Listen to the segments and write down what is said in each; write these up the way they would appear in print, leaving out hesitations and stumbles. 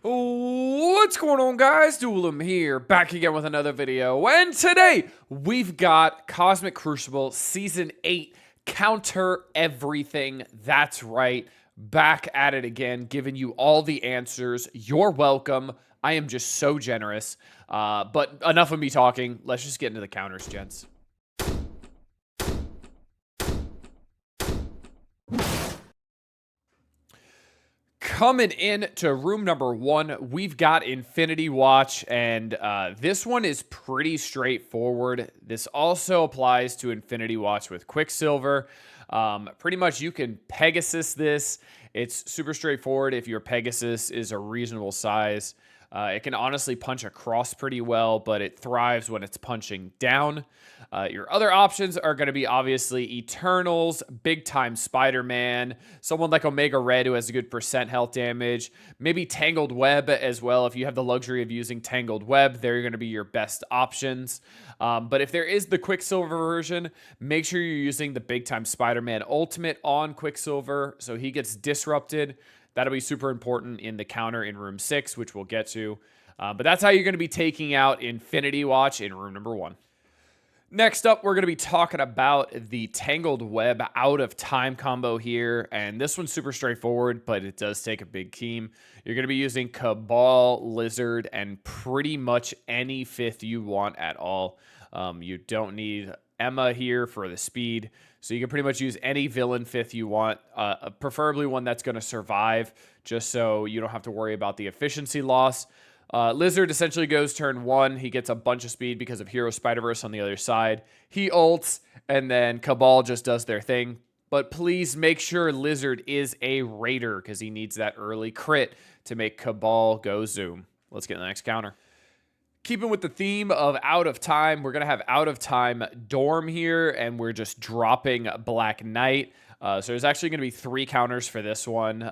What's going on, guys? Duelim here, back again with another video. And today, we've got Cosmic Crucible Season 8 Counter Everything. That's right, back at it again, giving you all the answers. You're welcome. I am just so generous. But enough of me talking. Let's just get into the counters, gents. Coming in to room number 1, we've got Infinity Watch, and this one is pretty straightforward. This also applies to Infinity Watch with Quicksilver. Pretty much you can Pegasus this. It's super straightforward if your Pegasus is a reasonable size. It can honestly punch across pretty well, but it thrives when it's punching down. Your other options are going to be obviously Eternals, Big Time Spider-Man, someone like Omega Red who has a good % health damage, maybe Tangled Web as well. If you have the luxury of using Tangled Web, they're going to be your best options. But if there is the Quicksilver version, make sure you're using the Big Time Spider-Man Ultimate on Quicksilver so he gets disrupted. That'll be super important in the counter in room 6, which we'll get to. But that's how you're going to be taking out Infinity Watch in room number 1. Next up, we're going to be talking about the Tangled Web Out of Time combo here. And this one's super straightforward, but it does take a big team. You're going to be using Cabal, Lizard, and pretty much any 5th you want at all. You don't need Emma here for the speed. So you can pretty much use any villain 5th you want, preferably one that's going to survive, just so you don't have to worry about the efficiency loss. Lizard essentially goes turn 1. He gets a bunch of speed because of Hero Spider-Verse on the other side. He ults, and then Cabal just does their thing. But please make sure Lizard is a Raider because he needs that early crit to make Cabal go zoom. Let's get the next counter. Keeping with the theme of Out of Time, we're going to have Out of Time Dorm here, and we're just dropping Black Knight. So there's actually going to be 3 counters for this one.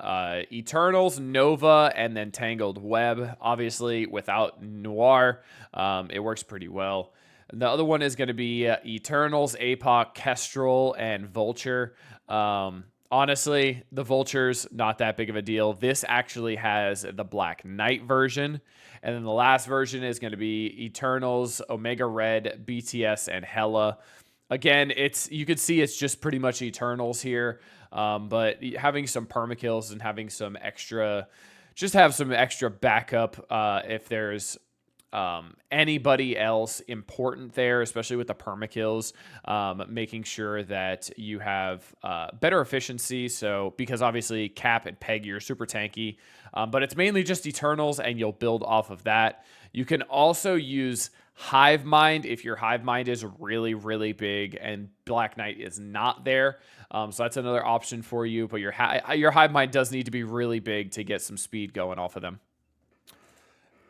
Eternals, Nova, and then Tangled Web. Obviously, without Noir, it works pretty well. The other one is going to be Eternals, APOC, Kestrel, and Vulture. Honestly, the Vulture's not that big of a deal. This actually has the Black Knight version. And then the last version is going to be Eternals, Omega Red, BTS, and Hela. Again, you could see it's just pretty much Eternals here, but having some permakills and having some extra, just have some extra backup if there's anybody else important there, especially with the permakills, making sure that you have better efficiency. So because obviously Cap and Peggy are super tanky, but it's mainly just Eternals and you'll build off of that. You can also use Hive Mind if your Hive Mind is really, really big and Black Knight is not there. So that's another option for you, but your Hive Mind does need to be really big to get some speed going off of them.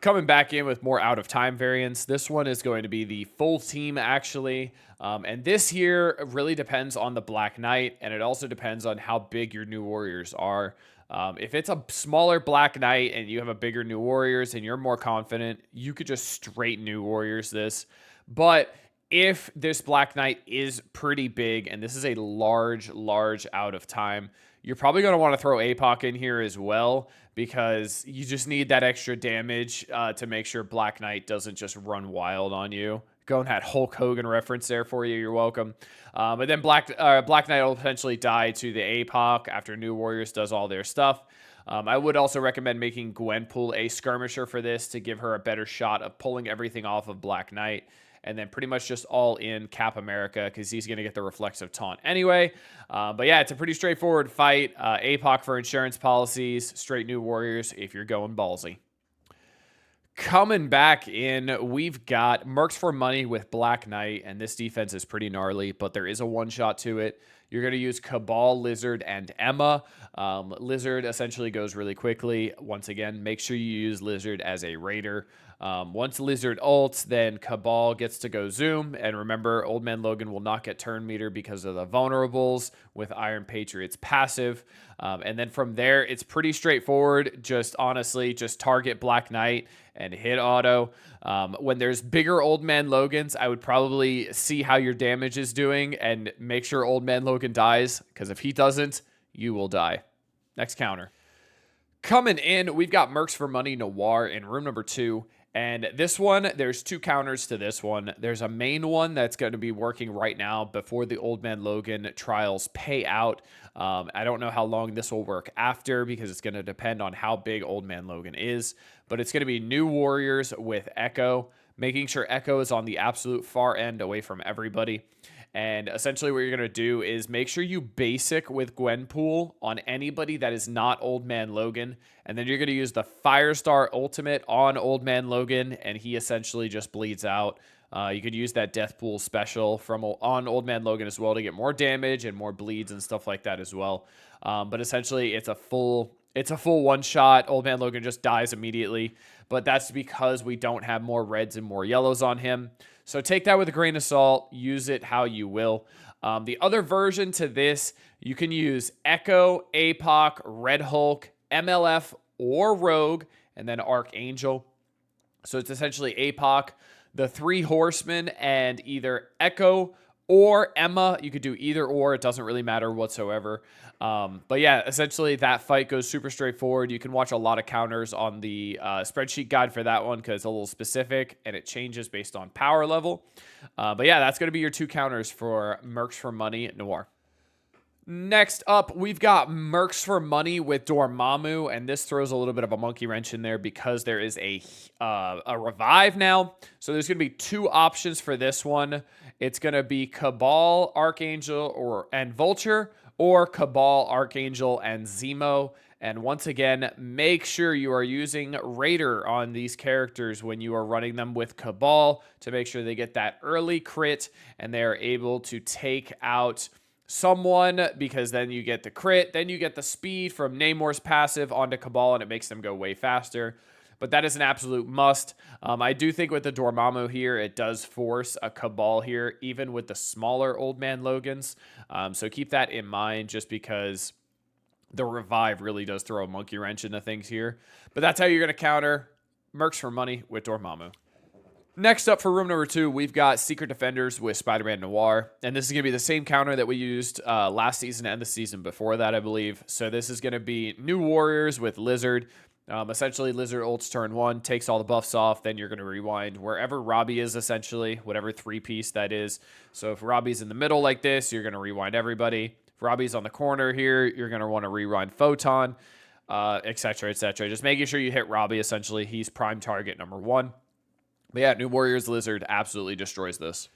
Coming back in with more Out of Time variants, this one is going to be the full team actually. And this here really depends on the Black Knight, and it also depends on how big your new warriors are. If it's a smaller Black Knight and you have a bigger new warriors and you're more confident, you could just straight new warriors this. But if this Black Knight is pretty big and this is a large Out of Time, you're probably going to want to throw APOC in here as well because you just need that extra damage to make sure Black Knight doesn't just run wild on you. Going that Hulk Hogan reference there for you. You're welcome. But then Black Knight will potentially die to the APOC after New Warriors does all their stuff. I would also recommend making Gwenpool a skirmisher for this to give her a better shot of pulling everything off of Black Knight. And then pretty much just all in Cap America because he's going to get the reflexive taunt anyway. But yeah, it's a pretty straightforward fight. APOC for insurance policies, straight New Warriors if you're going ballsy. Coming back in, we've got Mercs for Money with Black Knight, and this defense is pretty gnarly, but there is a one-shot to it. You're going to use Cabal, Lizard, and Emma. Lizard essentially goes really quickly. Once again, make sure you use Lizard as a Raider. Once Lizard ults, then Cabal gets to go zoom. And remember, Old Man Logan will not get turn meter because of the vulnerables with Iron Patriot's passive. And then from there, it's pretty straightforward. Just honestly, just target Black Knight and hit auto. When there's bigger Old Man Logans, I would probably see how your damage is doing and make sure Old Man Logan dies, because if he doesn't, you will die. Next counter. Coming in, we've got Mercs for Money Noir in room number 2. And this one, there's 2 counters to this one. There's a main one that's going to be working right now before the Old Man Logan trials pay out. I don't know how long this will work after because it's going to depend on how big Old Man Logan is. But it's going to be New Warriors with Echo, making sure Echo is on the absolute far end away from everybody. And essentially what you're going to do is make sure you basic with Gwenpool on anybody that is not Old Man Logan. And then you're going to use the Firestar ultimate on Old Man Logan, and he essentially just bleeds out. You could use that Death Pool special from on Old Man Logan as well to get more damage and more bleeds and stuff like that as well. But essentially it's a full one-shot. Old Man Logan just dies immediately. But that's because we don't have more reds and more yellows on him. So take that with a grain of salt. Use it how you will. The other version to this, you can use Echo, APOC, Red Hulk, MLF, or Rogue, and then Archangel. So it's essentially APOC, the 3 Horsemen, and either Echo or Emma. You could do either or. It doesn't really matter whatsoever. But yeah, essentially that fight goes super straightforward. You can watch a lot of counters on the spreadsheet guide for that one because it's a little specific and it changes based on power level. But yeah, that's going to be your 2 counters for Mercs for Money Noir. Next up, we've got Mercs for Money with Dormammu, and this throws a little bit of a monkey wrench in there because there is a revive now. So there's going to be 2 options for this one. It's going to be Cabal, Archangel, and Vulture, or Cabal, Archangel, and Zemo. And once again, make sure you are using Raider on these characters when you are running them with Cabal to make sure they get that early crit and they are able to take out someone, because then you get the crit, then you get the speed from Namor's passive onto Cabal, and it makes them go way faster. But that is an absolute must. I do think with the Dormammu here, it does force a Cabal here, even with the smaller Old Man Logans. So keep that in mind, just because the revive really does throw a monkey wrench into things here. But that's how you're going to counter Mercs for Money with Dormammu. Next up for room number 2, we've got Secret Defenders with Spider-Man Noir. And this is going to be the same counter that we used last season and the season before that, I believe. So this is going to be New Warriors with Lizard. Essentially, Lizard ults turn 1, takes all the buffs off, then you're going to rewind wherever Robbie is, essentially, whatever 3-piece that is. So if Robbie's in the middle like this, you're going to rewind everybody. If Robbie's on the corner here, you're going to want to rewind Photon, etc., etc. Just making sure you hit Robbie, essentially. He's prime target number 1. But yeah, New Warriors Lizard absolutely destroys this.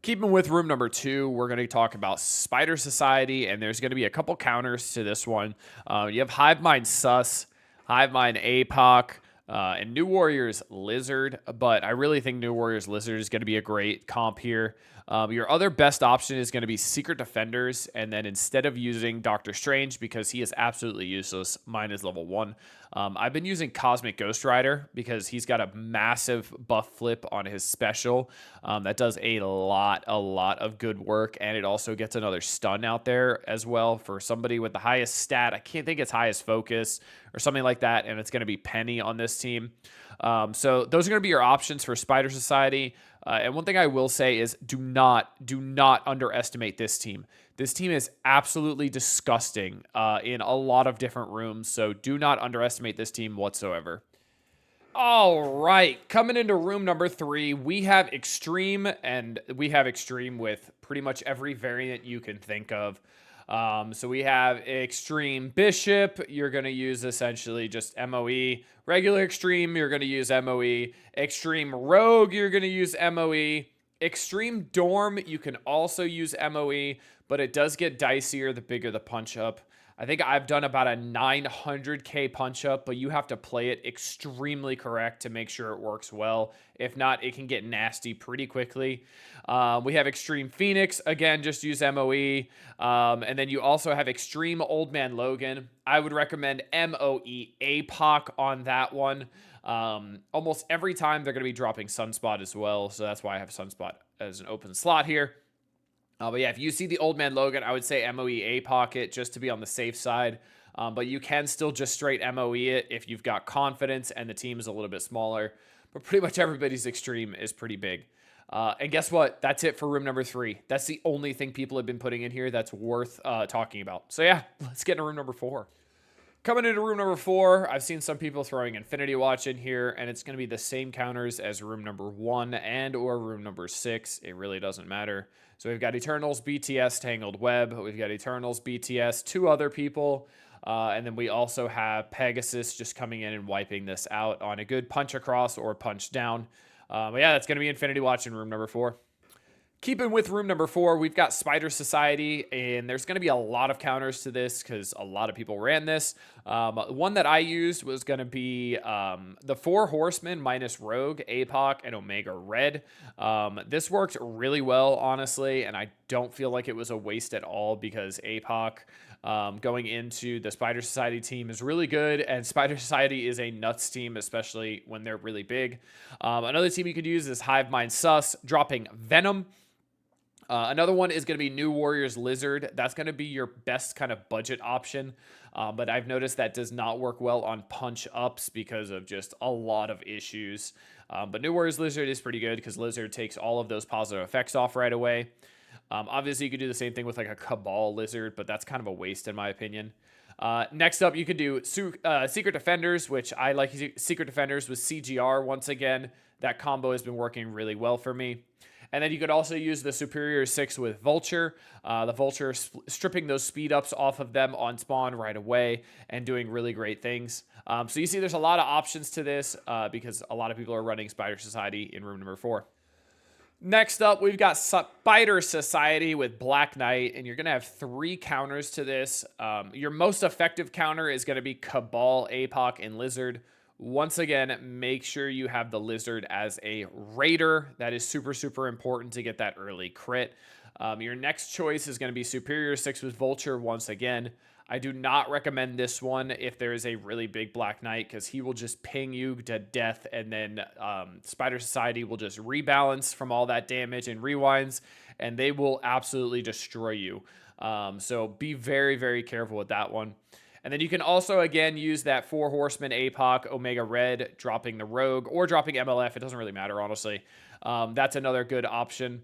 Keeping with room number 2, we're going to talk about Spider Society, and there's going to be a couple counters to this one. You have Hive Mind SuS, Hive Mind APOC, and New Warriors Lizard, but I really think New Warriors Lizard is going to be a great comp here. Your other best option is going to be Secret Defenders, and then instead of using Doctor Strange, because he is absolutely useless, mine is level 1, I've been using Cosmic Ghost Rider because he's got a massive buff flip on his special that does a lot of good work, and it also gets another stun out there as well for somebody with the highest stat. I can't think it's highest focus or something like that, and it's going to be Penny on this team. So those are going to be your options for Spider Society. And one thing I will say is do not underestimate this team. This team is absolutely disgusting in a lot of different rooms, so do not underestimate this team whatsoever. All right, coming into room number 3, we have Xtreme, and we have Xtreme with pretty much every variant you can think of. So we have Xtreme Bishop, you're going to use essentially just MOE. Regular Xtreme, you're going to use MOE. Xtreme Rogue, you're going to use MOE. Xtreme Dorm, you can also use MOE, but it does get dicier the bigger the punch up. I think I've done about a 900k punch up, but you have to play it extremely correct to make sure it works well. If not, it can get nasty pretty quickly. We have Xtreme Phoenix. Again, just use MOE. And then you also have Xtreme Old Man Logan. I would recommend MOE APOC on that one. Almost every time they're going to be dropping Sunspot as well, so that's why I have Sunspot as an open slot here. But yeah, if you see the Old Man Logan, I would say MOE APOC it just to be on the safe side. But you can still just straight MOE it if you've got confidence and the team is a little bit smaller. But pretty much everybody's Xtreme is pretty big. And guess what? That's it for room number 3. That's the only thing people have been putting in here that's worth talking about. So yeah, let's get into room number 4. Coming into room number 4, I've seen some people throwing Infinity Watch in here, and it's going to be the same counters as room number 1 and or room number 6. It really doesn't matter. So we've got Eternals, BTS, Tangled Web. We've got Eternals, BTS, 2 other people. And then we also have Pegasus just coming in and wiping this out on a good punch across or punch down. But yeah, that's going to be Infinity Watch in room number 4. Keeping with room number 4, we've got Spider Society, and there's going to be a lot of counters to this because a lot of people ran this. One that I used was going to be the 4 Horsemen minus Rogue, APOC, and Omega Red. This worked really well, honestly, and I don't feel like it was a waste at all because APOC going into the Spider Society team is really good, and Spider Society is a nuts team, especially when they're really big. Another team you could use is Hive Mind SuS, dropping Venom. Another one is going to be New Warriors Lizard. That's going to be your best kind of budget option. But I've noticed that does not work well on punch ups because of just a lot of issues. But New Warriors Lizard is pretty good because Lizard takes all of those positive effects off right away. Obviously, you could do the same thing with like a Cabal Lizard, but that's kind of a waste in my opinion. Next up, you could do Secret Defenders, which I like Secret Defenders with CGR once again. That combo has been working really well for me. And then you could also use the Superior 6 with Vulture. The Vulture stripping those speed ups off of them on spawn right away and doing really great things. So you see there's a lot of options to this because a lot of people are running Spider Society in room number 4. Next up, we've got Spider Society with Black Knight, and you're going to have 3 counters to this. Your most effective counter is going to be Cabal, APOC, and Lizard. Once again, make sure you have the Lizard as a Raider. That is super, super important to get that early crit. Your next choice is going to be Superior 6 with Vulture once again. I do not recommend this one if there is a really big Black Knight because he will just ping you to death, and then Spider Society will just rebalance from all that damage and rewinds, and they will absolutely destroy you. So be very, very careful with that one. And then you can also, again, use that 4 Horsemen, APOC, Omega Red, dropping the Rogue, or dropping MLF. It doesn't really matter, honestly. That's another good option.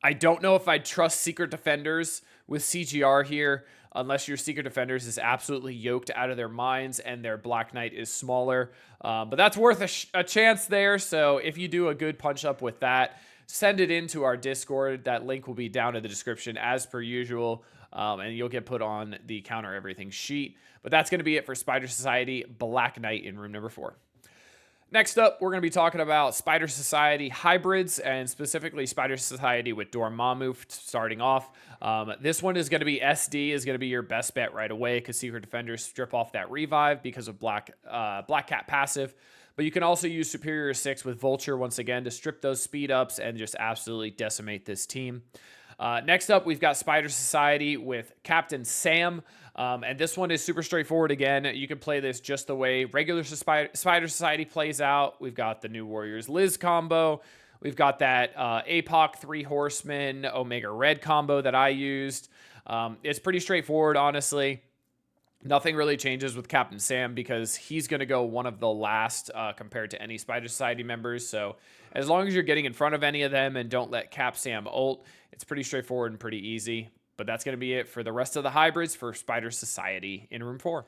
I don't know if I'd trust Secret Defenders with CGR here, unless your Secret Defenders is absolutely yoked out of their minds and their Black Knight is smaller. But that's worth a chance there. So if you do a good punch-up with that, send it into our Discord. That link will be down in the description as per usual. And you'll get put on the Counter Everything sheet. But that's going to be it for Spider Society Black Knight in room number 4. Next up, we're going to be talking about Spider Society hybrids, and specifically Spider Society with Dormammu starting off. This one is going to be SD, is going to be your best bet right away because Secret Defenders strip off that revive because of Black Cat passive. But you can also use Superior 6 with Vulture once again to strip those speed ups and just absolutely decimate this team. Next up, we've got Spider Society with Captain Sam, and this one is super straightforward again. You can play this just the way regular Spider Society plays out. We've got the New Warriors Liz combo. We've got that APOC 3 Horsemen Omega Red combo that I used. It's pretty straightforward, honestly. Nothing really changes with Captain Sam because he's going to go one of the last compared to any Spider Society members. So as long as you're getting in front of any of them and don't let Cap Sam ult, it's pretty straightforward and pretty easy. But that's going to be it for the rest of the hybrids for Spider Society in room 4.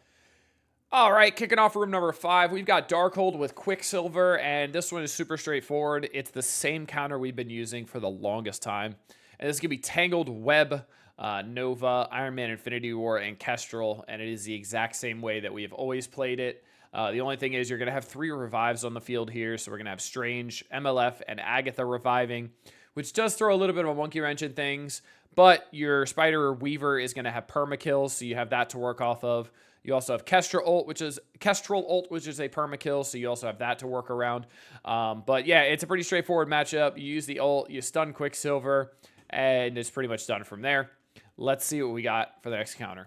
All right, kicking off room number 5, we've got Darkhold with Quicksilver, and this one is super straightforward. It's the same counter we've been using for the longest time. And this is going to be Tangled Web, Nova, Iron Man Infinity War, and Kestrel, and it is the exact same way that we have always played it. The only thing is you're going to have 3 revives on the field here, so we're going to have Strange, MLF, and Agatha reviving, which does throw a little bit of a monkey wrench in things, but your Spider Weaver is going to have permakills, so you have that to work off of. You also have Kestrel ult, which is a permakill, so you also have that to work around. But yeah, it's a pretty straightforward matchup. You use the ult, you stun Quicksilver, and it's pretty much done from there. Let's see what we got for the next counter.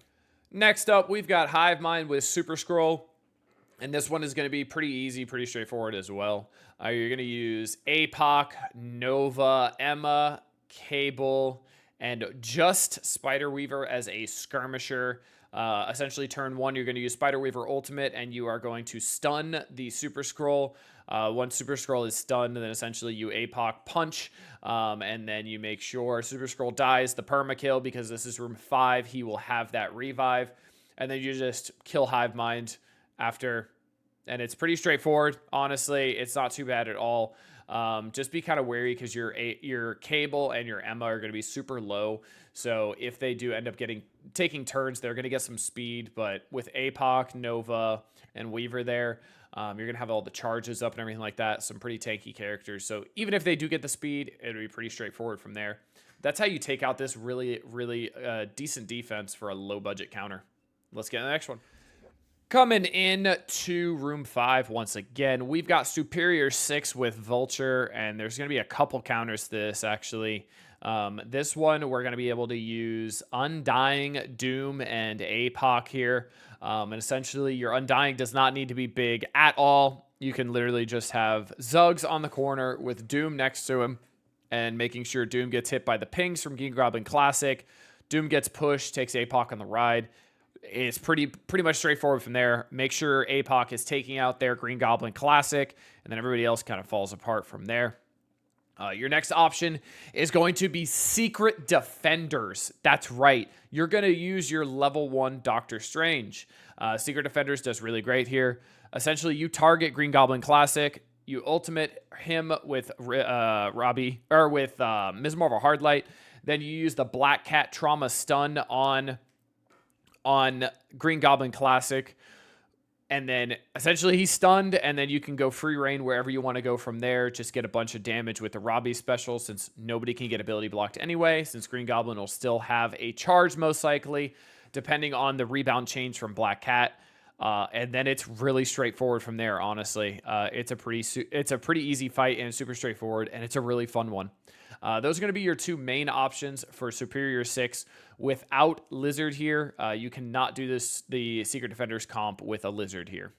Next up, we've got Hive Mind with Super Scroll. And this one is going to be pretty easy, pretty straightforward as well. You're going to use APOC, Nova, Emma, Cable, and just Spider Weaver as a skirmisher. Essentially, turn 1, you're going to use Spider Weaver Ultimate, and you are going to stun the Super Scroll. Once Super Scroll is stunned, then essentially you APOC punch, and then you make sure Super Scroll dies the permakill because this is room 5. He will have that revive. and then you just kill Hive Mind after, and it's pretty straightforward. Honestly, it's not too bad at all. Just be kind of wary because your Cable and your Emma are going to be super low. So if they do end up taking turns, they're going to get some speed. But with APOC, Nova, and Weaver there, you're going to have all the charges up and everything like that. Some pretty tanky characters. So even if they do get the speed, it'll be pretty straightforward from there. That's how you take out this really, really decent defense for a low budget counter. Let's get to the next one. Coming in to room 5 once again, we've got Superior 6 with Vulture, and there's going to be a couple counters to this, actually. This one, we're going to be able to use Undying, Doom, and APOC here. And essentially, your Undying does not need to be big at all. You can literally just have Zugs on the corner with Doom next to him, and making sure Doom gets hit by the pings from Green Goblin Classic. Doom gets pushed, takes APOC on the ride. It's pretty much straightforward from there. Make sure APOC is taking out their Green Goblin Classic, and then everybody else kind of falls apart from there. Your next option is going to be Secret Defenders. That's right. You're going to use your level 1 Doctor Strange. Secret Defenders does really great here. Essentially, you target Green Goblin Classic. You ultimate him with Robbie, or with Mismarvel Hardlight. Then you use the Black Cat Trauma Stun on Green Goblin Classic, and then essentially he's stunned, and then you can go free reign wherever you want to go from there. Just get a bunch of damage with the Robbie special, since nobody can get ability blocked anyway, since Green Goblin will still have a charge most likely, depending on the rebound change from Black Cat. And then it's really straightforward from there, honestly. It's a pretty easy fight, and super straightforward, and it's a really fun one. Those are going to be your two main options for Superior 6. Without Lizard here, you cannot do the Secret Defenders comp with a Lizard here.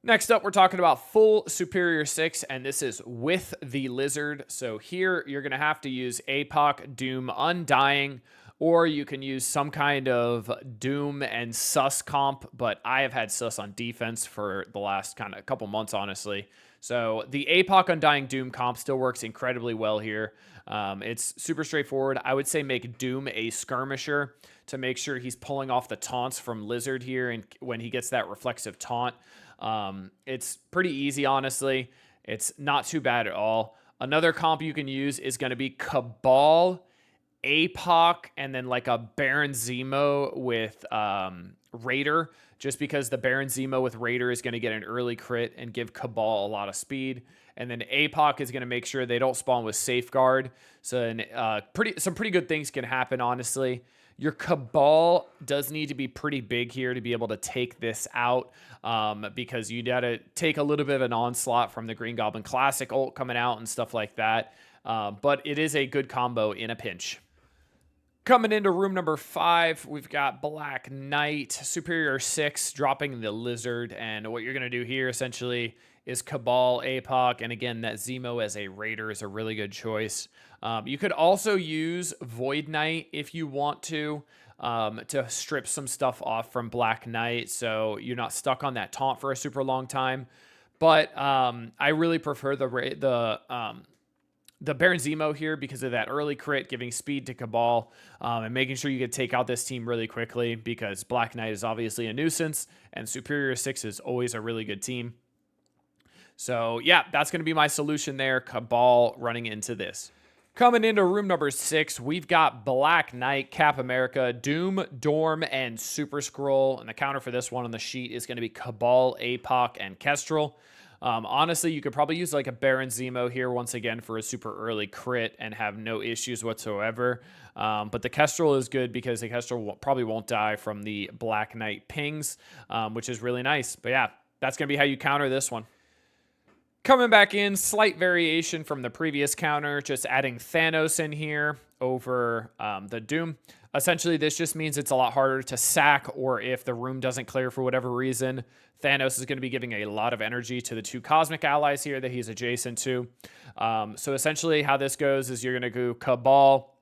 Next up, we're talking about full Superior 6, and this is with the Lizard. So here, you're going to have to use APOC, Doom, Undying, or you can use some kind of Doom and SuS comp, but I have had SuS on defense for the last kind of couple months, honestly. So the APOC Undying Doom comp still works incredibly well here. It's super straightforward. I would say make Doom a skirmisher to make sure he's pulling off the taunts from Lizard here, and when he gets that reflexive taunt. It's pretty easy, honestly. It's not too bad at all. Another comp you can use is going to be Cabal, APOC, and then like a Baron Zemo with Raider, just because the Baron Zemo with Raider is going to get an early crit and give Cabal a lot of speed. And then APOC is going to make sure they don't spawn with Safeguard. So some pretty good things can happen, honestly. Your Cabal does need to be pretty big here to be able to take this out, because you got to take a little bit of an onslaught from the Green Goblin Classic ult coming out and stuff like that. But it is a good combo in a pinch. Coming into room number 5, we've got Black Knight, Superior 6, dropping the Lizard. And what you're going to do here, essentially, is Cabal, APOC, and again, that Zemo as a Raider is a really good choice. You could also use Void Knight if you want to strip some stuff off from Black Knight, so you're not stuck on that taunt for a super long time. But I really prefer the Baron Zemo here because of that early crit, giving speed to Cabal, and making sure you can take out this team really quickly, because Black Knight is obviously a nuisance, and Superior 6 is always a really good team. So yeah, that's going to be my solution there, Cabal running into this. Coming into room number 6, we've got Black Knight, Cap America, Doom, Dorm, and Super Skrull. And the counter for this one on the sheet is going to be Cabal, APOC, and Kestrel. Honestly, you could probably use like a Baron Zemo here once again for a super early crit and have no issues whatsoever. But the Kestrel is good because the Kestrel probably won't die from the Black Knight pings, which is really nice. But yeah, that's going to be how you counter this one. Coming back in, slight variation from the previous counter, just adding Thanos in here over the Doom. Essentially, this just means it's a lot harder to sack, or if the room doesn't clear for whatever reason, Thanos is going to be giving a lot of energy to the two Cosmic allies here that he's adjacent to. So essentially how this goes is you're going to go Cabal.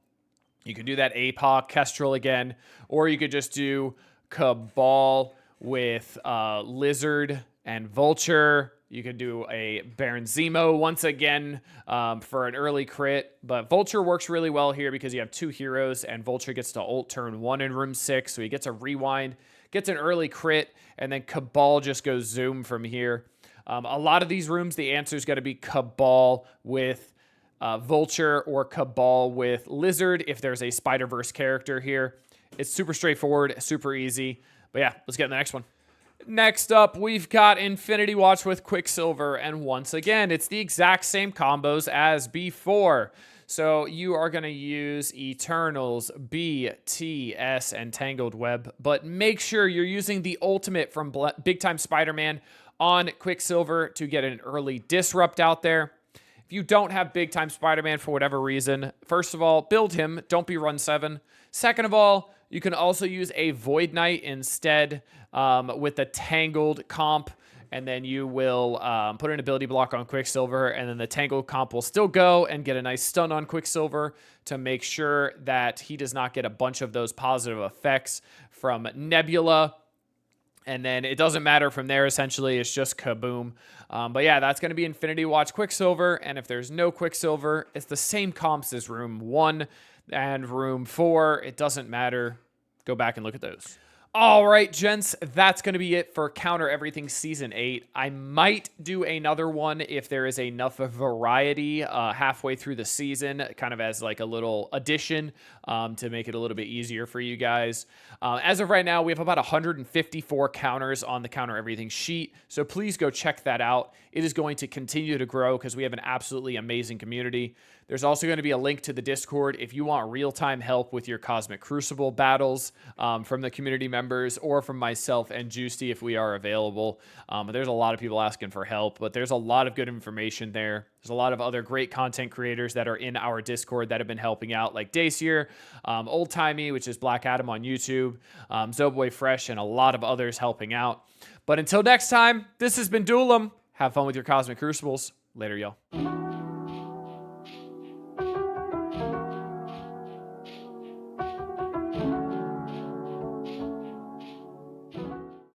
You can do that APOC, Kestrel again, or you could just do Cabal with Lizard and Vulture. You could do a Baron Zemo once again for an early crit. But Vulture works really well here because you have 2 heroes, and Vulture gets to ult turn 1 in room 6. So he gets a rewind, gets an early crit, and then Cabal just goes zoom from here. A lot of these rooms, the answer is going to be Cabal with Vulture or Cabal with Lizard if there's a Spider-Verse character here. It's super straightforward, super easy. But yeah, let's get in the next one. Next up, we've got Infinity Watch with Quicksilver, and once again, it's the exact same combos as before. So you are going to use Eternals, BTS, and Tangled Web, but make sure you're using the ultimate from Big Time Spider-Man on Quicksilver to get an early disrupt out there. If you don't have Big Time Spider-Man for whatever reason, first of all, build him. Don't be run 7. Second of all, you can also use a Void Knight instead with the Tangled comp, and then you will put an ability block on Quicksilver, and then the Tangled comp will still go and get a nice stun on Quicksilver to make sure that he does not get a bunch of those positive effects from Nebula. And then it doesn't matter from there, essentially. It's just kaboom. But yeah, that's going to be Infinity Watch Quicksilver. And if there's no Quicksilver, it's the same comps as Room 1 and Room 4. It doesn't matter. Go back and look at those. All right, gents, that's going to be it for Counter Everything Season 8. I might do another one if there is enough variety halfway through the season, kind of as like a little addition to make it a little bit easier for you guys. As of right now, we have about 154 counters on the Counter Everything sheet, so please go check that out. It is going to continue to grow because we have an absolutely amazing community. There's also going to be a link to the Discord if you want real-time help with your Cosmic Crucible battles from the community members or from myself and Juicy if we are available. There's a lot of people asking for help, but there's a lot of good information there. There's a lot of other great content creators that are in our Discord that have been helping out, like Dacier, Old Timey, which is Black Adam on YouTube, Zoboy Fresh, and a lot of others helping out. But until next time, this has been Duelim. Have fun with your Cosmic Crucibles. Later, y'all.